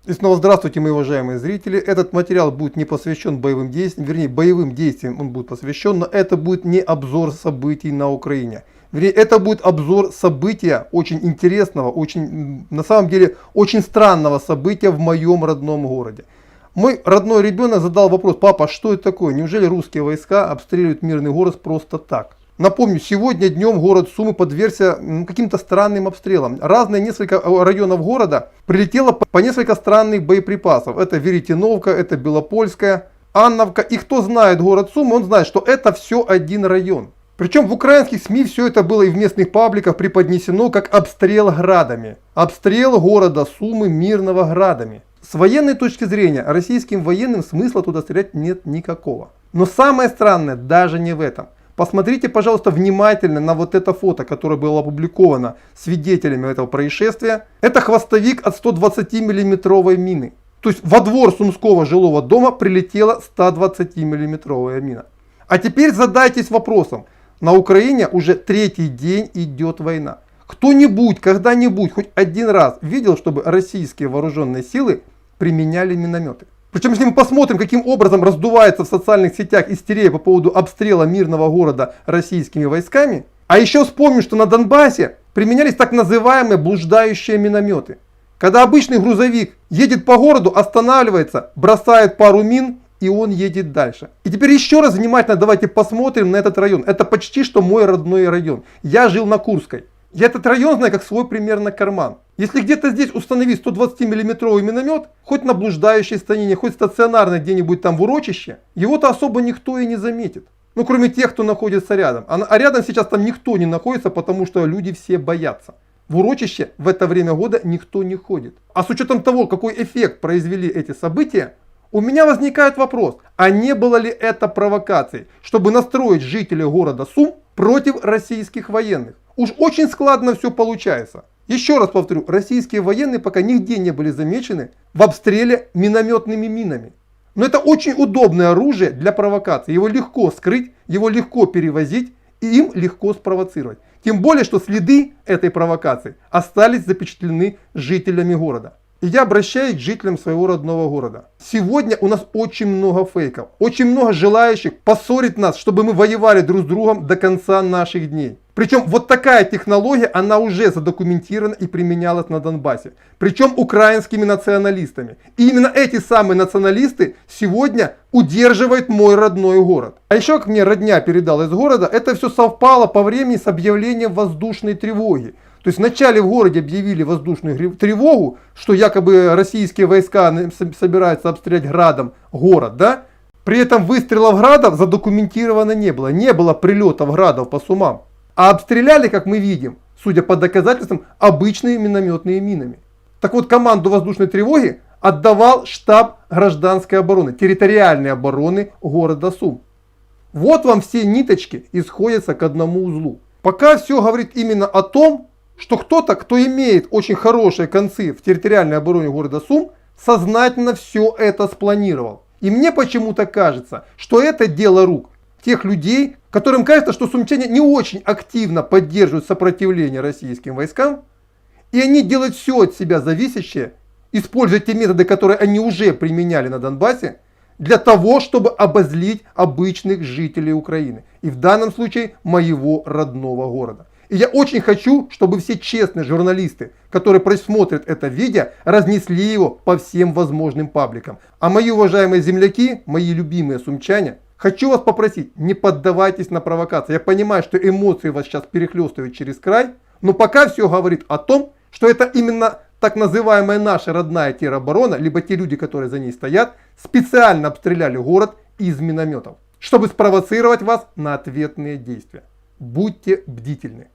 И снова здравствуйте, мои уважаемые зрители. Этот материал будет не посвящен боевым действиям, вернее, боевым действиям он будет посвящен, но это будет не обзор событий на Украине. Вернее, это будет обзор события очень интересного, на самом деле, очень странного события в моем родном городе. Мой родной ребенок задал вопрос: папа, что это такое? Неужели русские войска обстреливают мирный город просто так? Напомню, сегодня днем город Сумы подвергся каким-то странным обстрелам. Несколько районов города прилетело по несколько странных боеприпасов. Это Веретеновка, это Белопольская, Анновка. И кто знает город Сумы, он знает, что это все один район. Причем в украинских СМИ все это было и в местных пабликах преподнесено как обстрел градами. Обстрел города Сумы мирного градами. С военной точки зрения, российским военным смысла туда стрелять нет никакого. Но самое странное даже не в этом. Посмотрите, пожалуйста, внимательно на вот это фото, которое было опубликовано свидетелями этого происшествия. Это хвостовик от 120 миллиметровой мины. То есть во двор сумского жилого дома прилетела 120 миллиметровая мина. А теперь задайтесь вопросом. На Украине уже третий день идет война. Кто-нибудь, когда-нибудь, хоть один раз видел, чтобы российские вооруженные силы применяли минометы? Причем, если мы посмотрим, каким образом раздувается в социальных сетях истерия по поводу обстрела мирного города российскими войсками, а еще вспомним, что на Донбассе применялись так называемые блуждающие минометы. Когда обычный грузовик едет по городу, останавливается, бросает пару мин, и он едет дальше. И теперь еще раз внимательно давайте посмотрим на этот район. Это почти что мой родной район. Я жил на Курской. Я этот район знаю как свой примерно карман. Если где-то здесь установить 120 миллиметровый миномет, хоть на блуждающей станине, хоть стационарно где-нибудь там в урочище, его-то особо никто и не заметит. Ну, кроме тех, кто находится рядом. А рядом сейчас там никто не находится, потому что люди все боятся. В урочище в это время года никто не ходит. А с учетом того, какой эффект произвели эти события, у меня возникает вопрос, а не было ли это провокацией, чтобы настроить жителей города Сум против российских военных? Уж очень складно все получается. Еще раз повторю, российские военные пока нигде не были замечены в обстреле минометными минами. Но это очень удобное оружие для провокации. Его легко скрыть, его легко перевозить и им легко спровоцировать. Тем более, что следы этой провокации остались запечатлены жителями города. И я обращаюсь к жителям своего родного города. Сегодня у нас очень много фейков, очень много желающих поссорить нас, чтобы мы воевали друг с другом до конца наших дней. Причем вот такая технология, она уже задокументирована и применялась на Донбассе. Причем украинскими националистами. И именно эти самые националисты сегодня удерживают мой родной город. А еще, как мне родня передала из города, это все совпало по времени с объявлением воздушной тревоги. То есть вначале в городе объявили воздушную тревогу, что якобы российские войска собираются обстрелять градом город, да? При этом выстрелов градов задокументировано не было. Не было прилетов градов по Сумам. А обстреляли, как мы видим, судя по доказательствам, обычными минометными минами. Так вот, команду воздушной тревоги отдавал штаб гражданской обороны, территориальной обороны города Сум. Вот вам все ниточки исходятся к одному узлу. Пока все говорит именно о том, что кто-то, кто имеет очень хорошие концы в территориальной обороне города Сум, сознательно все это спланировал. И мне почему-то кажется, что это дело рук тех людей, которым кажется, что сумчане не очень активно поддерживают сопротивление российским войскам, и они делают все от себя зависящее, используя те методы, которые они уже применяли на Донбассе, для того, чтобы обозлить обычных жителей Украины. И в данном случае моего родного города. И я очень хочу, чтобы все честные журналисты, которые просмотрят это видео, разнесли его по всем возможным пабликам. А мои уважаемые земляки, мои любимые сумчане, хочу вас попросить, не поддавайтесь на провокации. Я понимаю, что эмоции вас сейчас перехлестывают через край, но пока все говорит о том, что это именно так называемая наша родная тероборона, либо те люди, которые за ней стоят, специально обстреляли город из минометов, чтобы спровоцировать вас на ответные действия. Будьте бдительны.